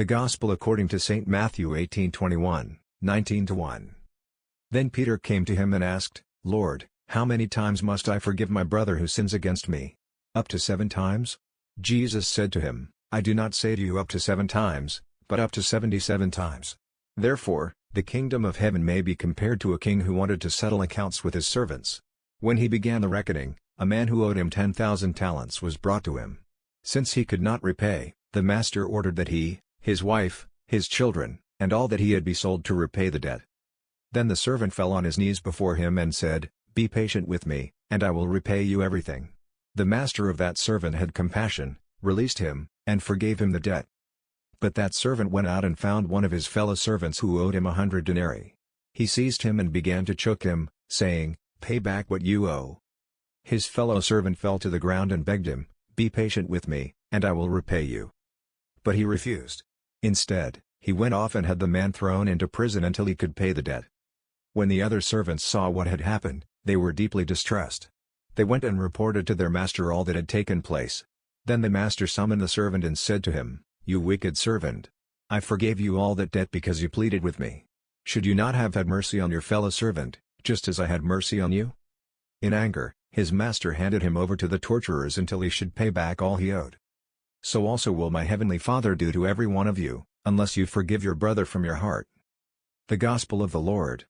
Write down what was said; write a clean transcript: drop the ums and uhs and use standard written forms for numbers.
The Gospel according to St. Matthew 18:21, 19-1. Then Peter came to him and asked, "Lord, how many times must I forgive my brother who sins against me? Up to 7 times?" Jesus said to him, "I do not say to you up to 7 times, but up to 77 times. Therefore, the kingdom of heaven may be compared to a king who wanted to settle accounts with his servants. When he began the reckoning, a man who owed him 10,000 talents was brought to him. Since he could not repay, the master ordered that he, his wife, his children, and all that he had be sold to repay the debt. Then the servant fell on his knees before him and said, 'Be patient with me, and I will repay you everything.' The master of that servant had compassion, released him, and forgave him the debt. But that servant went out and found one of his fellow servants who owed him 100 denarii. He seized him and began to choke him, saying, 'Pay back what you owe.' His fellow servant fell to the ground and begged him, 'Be patient with me, and I will repay you.' But he refused. Instead, he went off and had the man thrown into prison until he could pay the debt. When the other servants saw what had happened, they were deeply distressed. They went and reported to their master all that had taken place. Then the master summoned the servant and said to him, 'You wicked servant! I forgave you all that debt because you pleaded with me. Should you not have had mercy on your fellow servant, just as I had mercy on you?' In anger, his master handed him over to the torturers until he should pay back all he owed. So also will my heavenly Father do to every one of you, unless you forgive your brother from your heart." The Gospel of the Lord.